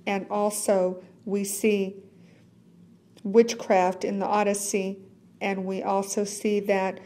And also we see witchcraft in the Odyssey, and we also see that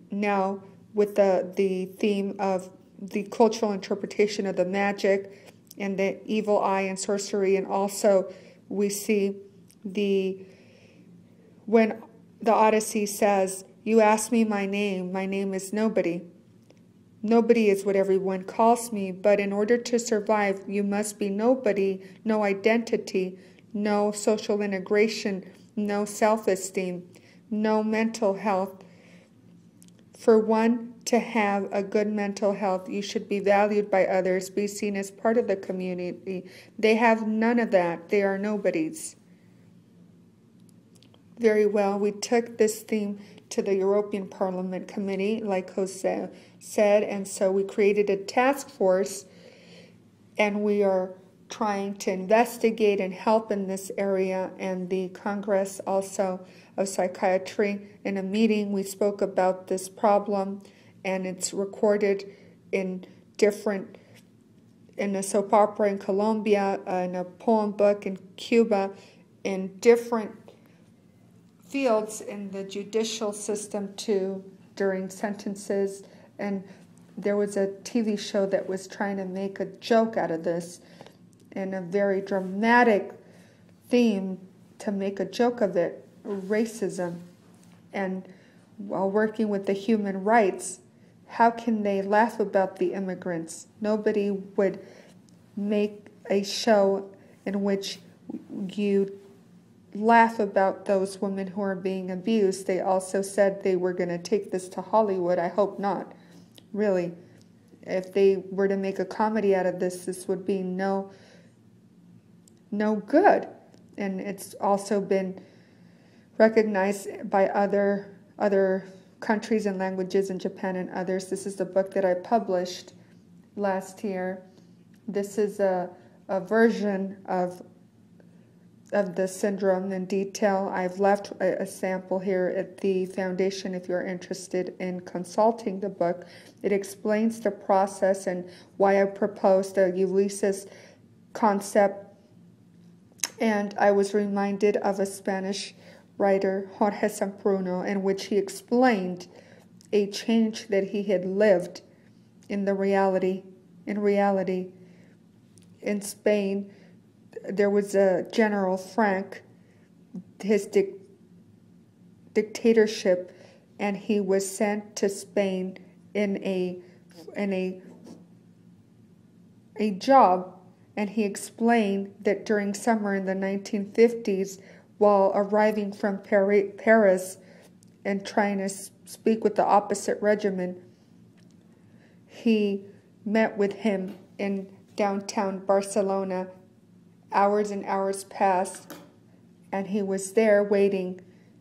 now with the theme of the cultural interpretation of the magic and the evil eye and sorcery. And also we see when the Odyssey says, "You ask me my name is nobody. Nobody is what everyone calls me, but in order to survive, you must be nobody, no identity, no social integration, no self-esteem, no mental health. For one to have a good mental health, you should be valued by others, be seen as part of the community. They have none of that. They are nobodies." Very well, we took this theme to the European Parliament Committee, like Jose said, and so we created a task force, and we are trying to investigate and help in this area. And the Congress also of Psychiatry, in a meeting, we spoke about this problem, and it's recorded in a soap opera in Colombia, in a poem book in Cuba, in different fields in the judicial system too, during sentences. And there was a TV show that was trying to make a joke out of this, in a very dramatic theme to make a joke of it, racism. And while working with the human rights, how can they laugh about the immigrants? Nobody would make a show in which you laugh about those women who are being abused. They also said they were going to take this to Hollywood. I hope not. Really, if they were to make a comedy out of this would be no good. And it's also been recognized by other countries and languages in Japan and others. This is the book that I published last year. This is a version of the syndrome in detail. I've left a sample here at the foundation if you're interested in consulting the book. It explains the process and why I proposed the Ulyssess concept. And I was reminded of a Spanish writer, Jorge Sampruno, in which he explained a change that he had lived in reality. In Spain, there was a General Frank, his dictatorship, and he was sent to Spain in a job, and he explained that during summer in the 1950s, while arriving from Paris and trying to speak with the opposite regiment, he met with him in downtown Barcelona. Hours and hours passed, and he was there waiting.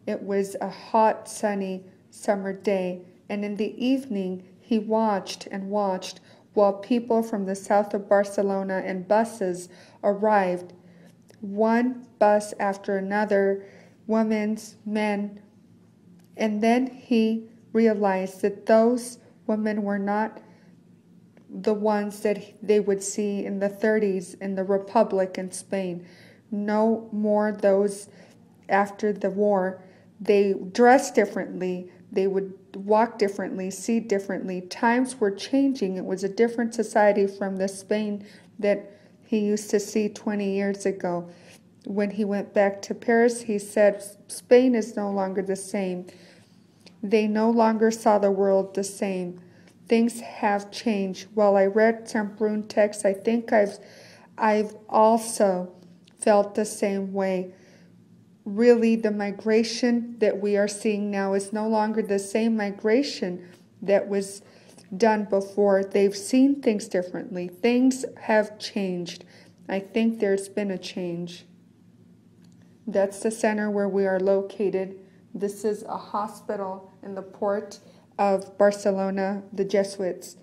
It was a hot, sunny summer day, and in the evening he watched and watched while people from the south of Barcelona and buses arrived, one bus after another, women's, men, and then he realized that those women were not the ones that they would see in the 30s in the Republic in Spain. No more those after the war. They dressed differently. They would walk differently, see differently. Times were changing. It was a different society from the Spain that he used to see 20 years ago. When he went back to Paris, he said, Spain is no longer the same. They no longer saw the world the same. Things have changed. While I read Sampruno's text, I think I've also felt the same way. Really, the migration that we are seeing now is no longer the same migration that was done before. They've seen things differently. Things have changed. I think there's been a change. That's the center where we are located. This is a hospital in the port of Barcelona, the Jesuits.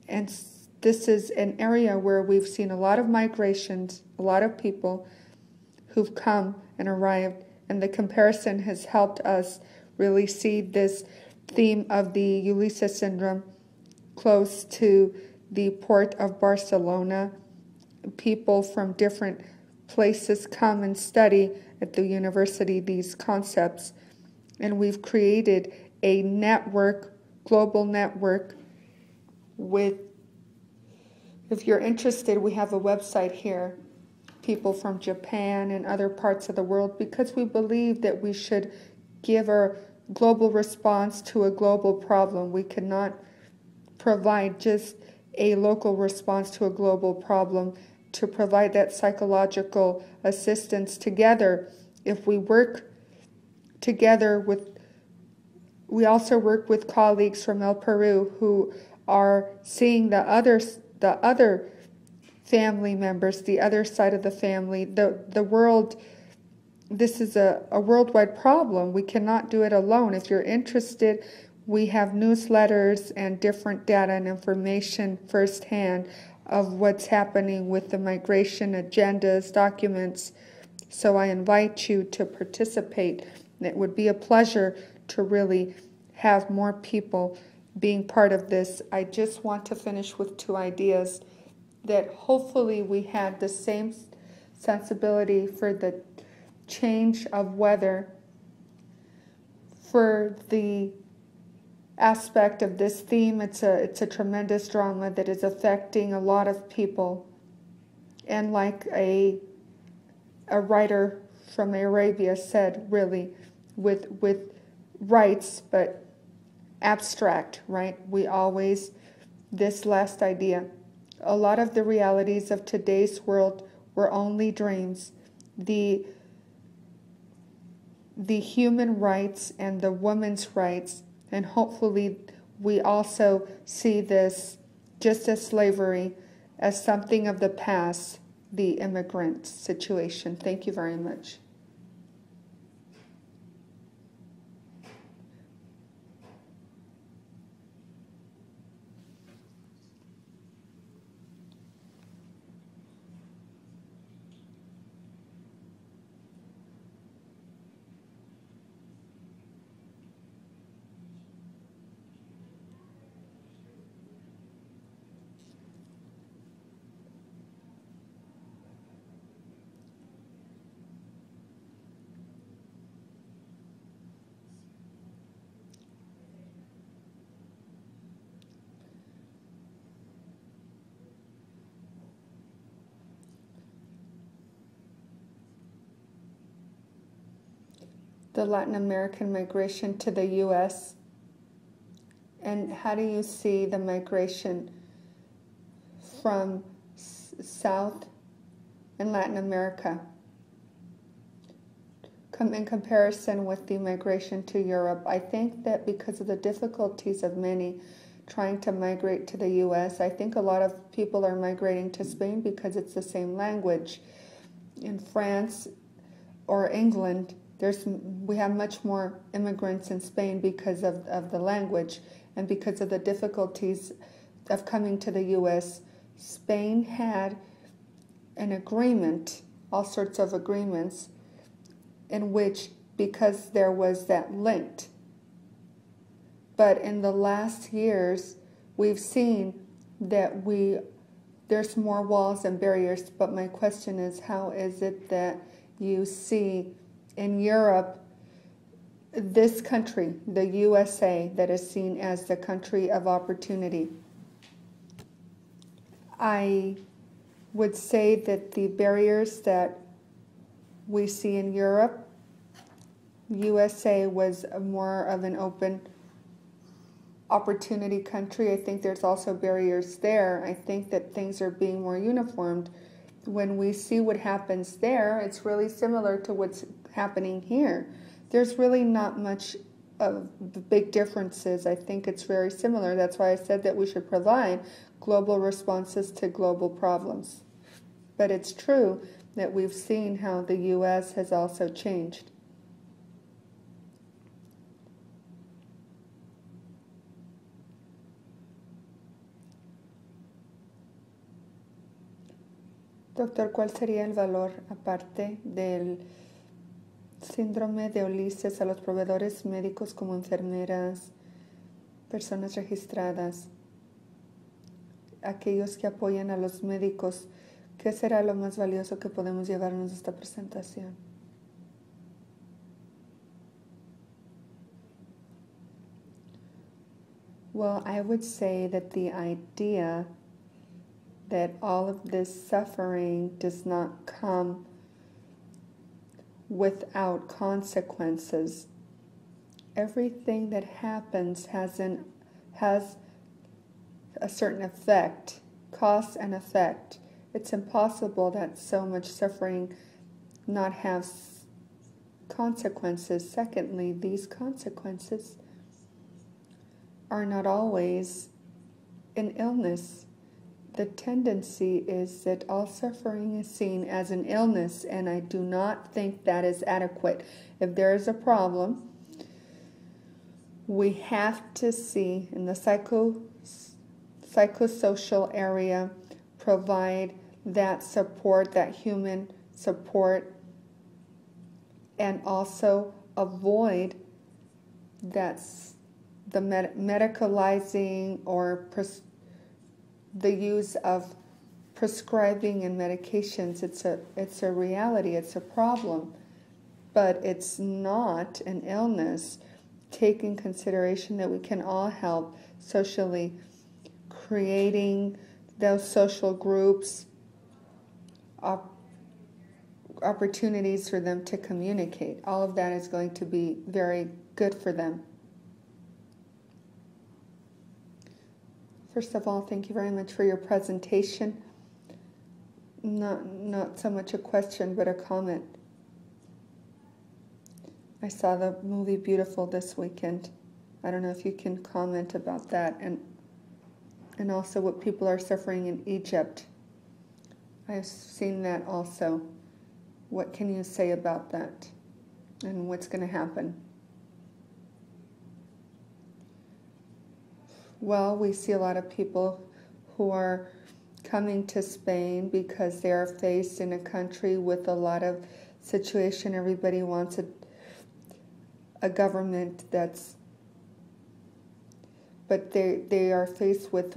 And this is an area where we've seen a lot of migrations, a lot of people who've come and arrived, and the comparison has helped us really see this theme of the Ulyssess syndrome close to the port of Barcelona. People from different places come and study at the university these concepts. And we've created a network, global network with, if you're interested, we have a website here, people from Japan and other parts of the world, because we believe that we should give our global response to a global problem. We cannot provide just a local response to a global problem. To provide that psychological assistance together, if we work together with, we also work with colleagues from El Peru who are seeing the other family members, the other side of the family, the world. This is a worldwide problem. We cannot do it alone. If you're interested, we have newsletters and different data and information firsthand of what's happening with the migration agendas, documents. So I invite you to participate. It would be a pleasure to really have more people being part of this. I just want to finish with two ideas that hopefully we had the same sensibility for the change of weather, for the aspect of this theme. It's a tremendous drama that is affecting a lot of people. And like a writer from Arabia said, really, with rights, but abstract, right? We always, this last idea, a lot of the realities of today's world were only dreams. The human rights and the women's rights, and hopefully we also see this just as slavery, as something of the past, the immigrant situation. Thank you very much. The Latin American migration to the U.S., and how do you see the migration from South and Latin America in comparison with the migration to Europe? I think that because of the difficulties of many trying to migrate to the U.S., I think a lot of people are migrating to Spain because it's the same language. In France or England, we have much more immigrants in Spain because of the language and because of the difficulties of coming to the U.S. Spain had an agreement, all sorts of agreements, in which, because there was that link. But in the last years, we've seen that there's more walls and barriers. But my question is, how is it that you see in Europe, this country, the USA, that is seen as the country of opportunity? I would say that the barriers that we see in Europe, USA was more of an open opportunity country. I think there's also barriers there. I think that things are being more uniformed. When we see what happens there, it's really similar to what's happening here. There's really not much of big differences. I think it's very similar. That's why I said that we should provide global responses to global problems. But it's true that we've seen how the U.S. has also changed. Doctor, ¿cuál sería el valor, aparte del síndrome de Ulyssess, a los proveedores médicos como enfermeras, personas registradas, aquellos que apoyan a los médicos ¿Qué será lo más valioso que podemos llevarnos de esta presentación? Well, I would say that the idea that all of this suffering does not come without consequences. Everything that happens has a certain effect, cause and effect. It's impossible that so much suffering not have consequences. Secondly, these consequences are not always an illness. The tendency is that all suffering is seen as an illness, and I do not think that is adequate. If there is a problem, we have to see in the psychosocial area, provide that support, that human support, and also avoid that's the medicalizing or the use of prescribing and medications. It's a reality, it's a problem, but it's not an illness. Take in consideration that we can all help socially, creating those social groups, opportunities for them to communicate. All of that is going to be very good for them. First of all, thank you very much for your presentation. Not so much a question, but a comment. I saw the movie Beautiful this weekend. I don't know if you can comment about that, and also what people are suffering in Egypt. I've seen that also. What can you say about that, and what's going to happen? Well, we see a lot of people who are coming to Spain because they are faced in a country with a lot of situation. Everybody wants a government that's, but they are faced with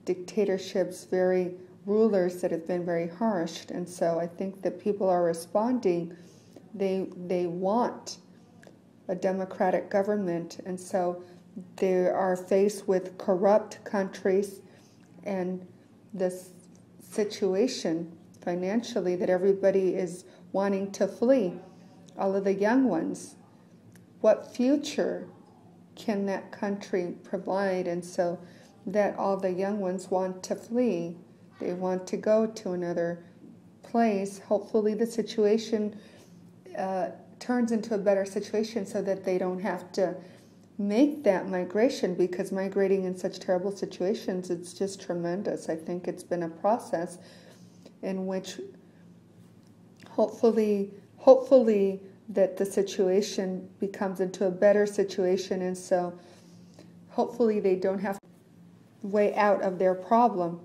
dictatorships, very rulers that have been very harsh, and so I think that people are responding. They want a democratic government, and so they are faced with corrupt countries and this situation financially that everybody is wanting to flee, all of the young ones. What future can that country provide? And so that all the young ones want to flee. They want to go to another place. Hopefully the situation turns into a better situation so that they don't have to make that migration, because migrating in such terrible situations, it's just tremendous. I think it's been a process in which hopefully that the situation becomes into a better situation, and so hopefully they don't have to way out of their problem.